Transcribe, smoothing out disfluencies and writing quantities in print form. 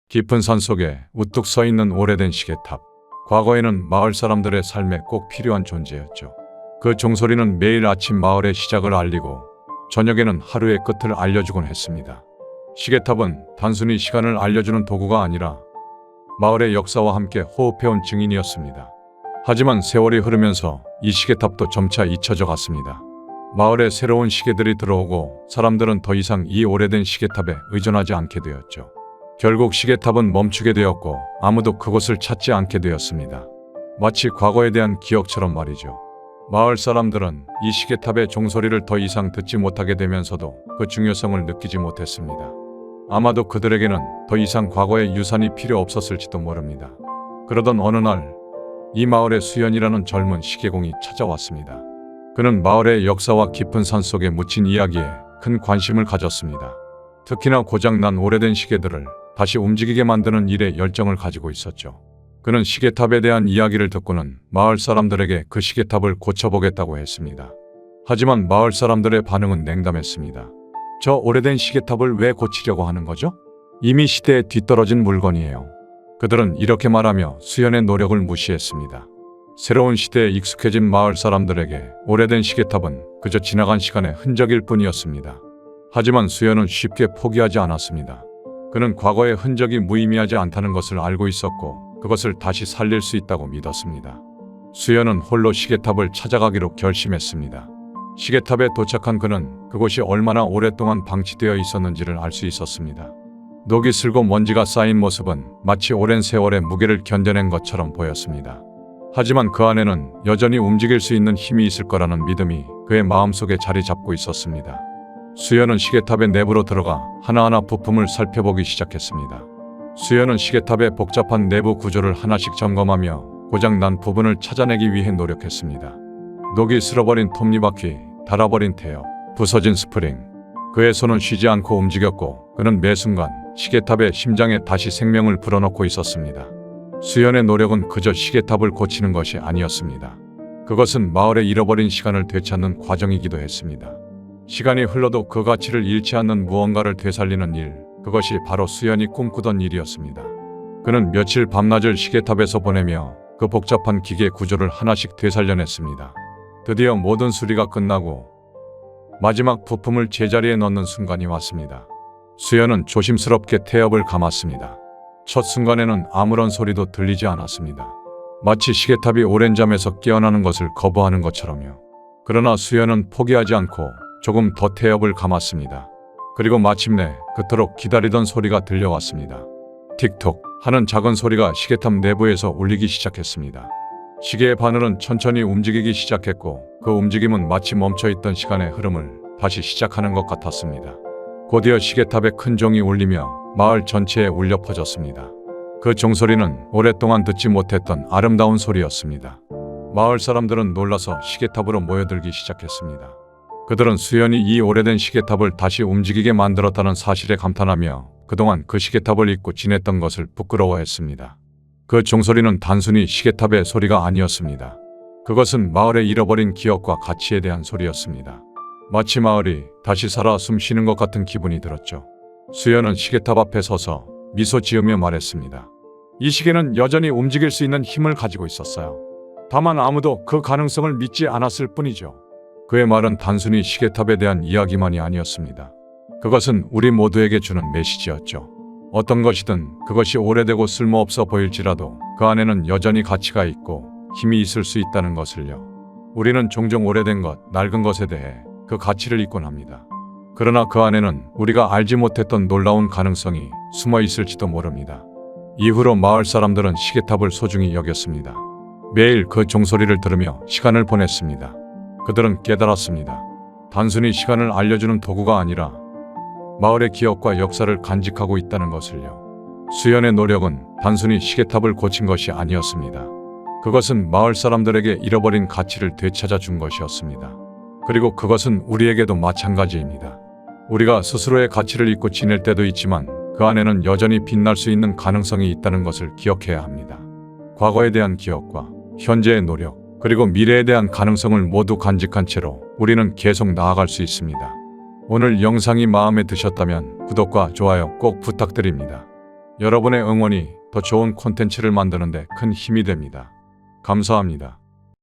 깊은 산속에 우뚝 서 있는 오래된 시계탑. 과거에는 마을 사람들의 삶에 꼭 필요한 존재였죠. 그 종소리는 매일 아침 마을의 시작을 알리고 저녁에는 하루의 끝을 알려주곤 했습니다. 시계탑은 단순히 시간을 알려주는 도구가 아니라 마을의 역사와 함께 호흡해온 증인이었습니다. 하지만 세월이 흐르면서 이 시계탑도 점차 잊혀져 갔습니다. 마을에 새로운 시계들이 들어오고 사람들은 더 이상 이 오래된 시계탑에 의존하지 않게 되었죠. 결국 시계탑은 멈추게 되었고 아무도 그곳을 찾지 않게 되었습니다. 마치 과거에 대한 기억처럼 말이죠. 마을 사람들은 이 시계탑의 종소리를 더 이상 듣지 못하게 되면서도 그 중요성을 느끼지 못했습니다. 아마도 그들에게는 더 이상 과거의 유산이 필요 없었을지도 모릅니다. 그러던 어느 날 이 마을에 수연이라는 젊은 시계공이 찾아왔습니다. 그는 마을의 역사와 깊은 산속에 묻힌 이야기에 큰 관심을 가졌습니다. 특히나 고장난 오래된 시계들을 다시 움직이게 만드는 일에 열정을 가지고 있었죠. 그는 시계탑에 대한 이야기를 듣고는 마을 사람들에게 그 시계탑을 고쳐보겠다고 했습니다. 하지만 마을 사람들의 반응은 냉담했습니다. 저 오래된 시계탑을 왜 고치려고 하는 거죠? 이미 시대에 뒤떨어진 물건이에요. 그들은 이렇게 말하며 수연의 노력을 무시했습니다. 새로운 시대에 익숙해진 마을 사람들에게 오래된 시계탑은 그저 지나간 시간의 흔적일 뿐이었습니다. 하지만 수연은 쉽게 포기하지 않았습니다. 그는 과거의 흔적이 무의미하지 않다는 것을 알고 있었고 그것을 다시 살릴 수 있다고 믿었습니다. 수연은 홀로 시계탑을 찾아가기로 결심했습니다. 시계탑에 도착한 그는 그곳이 얼마나 오랫동안 방치되어 있었는지를 알 수 있었습니다. 녹이 슬고 먼지가 쌓인 모습은 마치 오랜 세월의 무게를 견뎌낸 것처럼 보였습니다. 하지만 그 안에는 여전히 움직일 수 있는 힘이 있을 거라는 믿음이 그의 마음속에 자리 잡고 있었습니다. 수연은 시계탑의 내부로 들어가 하나하나 부품을 살펴보기 시작했습니다. 수연은 시계탑의 복잡한 내부 구조를 하나씩 점검하며 고장난 부분을 찾아내기 위해 노력했습니다. 녹이 슬어버린 톱니바퀴, 닳아버린 태엽, 부서진 스프링. 그의 손은 쉬지 않고 움직였고 그는 매 순간 시계탑의 심장에 다시 생명을 불어넣고 있었습니다. 수연의 노력은 그저 시계탑을 고치는 것이 아니었습니다. 그것은 마을에 잃어버린 시간을 되찾는 과정이기도 했습니다. 시간이 흘러도 그 가치를 잃지 않는 무언가를 되살리는 일, 그것이 바로 수연이 꿈꾸던 일이었습니다. 그는 며칠 밤낮을 시계탑에서 보내며 그 복잡한 기계 구조를 하나씩 되살려냈습니다. 드디어 모든 수리가 끝나고 마지막 부품을 제자리에 넣는 순간이 왔습니다. 수연은 조심스럽게 태엽을 감았습니다. 첫 순간에는 아무런 소리도 들리지 않았습니다. 마치 시계탑이 오랜 잠에서 깨어나는 것을 거부하는 것처럼요. 그러나 수연은 포기하지 않고 조금 더 태엽을 감았습니다. 그리고 마침내 그토록 기다리던 소리가 들려왔습니다. 틱톡 하는 작은 소리가 시계탑 내부에서 울리기 시작했습니다. 시계의 바늘은 천천히 움직이기 시작했고 그 움직임은 마치 멈춰있던 시간의 흐름을 다시 시작하는 것 같았습니다. 곧이어 시계탑의 큰 종이 울리며 마을 전체에 울려 퍼졌습니다. 그 종소리는 오랫동안 듣지 못했던 아름다운 소리였습니다. 마을 사람들은 놀라서 시계탑으로 모여들기 시작했습니다. 그들은 수연이 이 오래된 시계탑을 다시 움직이게 만들었다는 사실에 감탄하며 그동안 그 시계탑을 잊고 지냈던 것을 부끄러워했습니다. 그 종소리는 단순히 시계탑의 소리가 아니었습니다. 그것은 마을의 잃어버린 기억과 가치에 대한 소리였습니다. 마치 마을이 다시 살아 숨쉬는 것 같은 기분이 들었죠. 수연은 시계탑 앞에 서서 미소 지으며 말했습니다. 이 시계는 여전히 움직일 수 있는 힘을 가지고 있었어요. 다만 아무도 그 가능성을 믿지 않았을 뿐이죠. 그의 말은 단순히 시계탑에 대한 이야기만이 아니었습니다. 그것은 우리 모두에게 주는 메시지였죠. 어떤 것이든 그것이 오래되고 쓸모없어 보일지라도 그 안에는 여전히 가치가 있고 힘이 있을 수 있다는 것을요. 우리는 종종 오래된 것, 낡은 것에 대해 그 가치를 잊곤 합니다. 그러나 그 안에는 우리가 알지 못했던 놀라운 가능성이 숨어 있을지도 모릅니다. 이후로 마을 사람들은 시계탑을 소중히 여겼습니다. 매일 그 종소리를 들으며 시간을 보냈습니다. 그들은 깨달았습니다. 단순히 시간을 알려주는 도구가 아니라 마을의 기억과 역사를 간직하고 있다는 것을요. 수연의 노력은 단순히 시계탑을 고친 것이 아니었습니다. 그것은 마을 사람들에게 잃어버린 가치를 되찾아 준 것이었습니다. 그리고 그것은 우리에게도 마찬가지입니다. 우리가 스스로의 가치를 잊고 지낼 때도 있지만 그 안에는 여전히 빛날 수 있는 가능성이 있다는 것을 기억해야 합니다. 과거에 대한 기억과 현재의 노력, 그리고 미래에 대한 가능성을 모두 간직한 채로 우리는 계속 나아갈 수 있습니다. 오늘 영상이 마음에 드셨다면 구독과 좋아요 꼭 부탁드립니다. 여러분의 응원이 더 좋은 콘텐츠를 만드는 데 큰 힘이 됩니다. 감사합니다.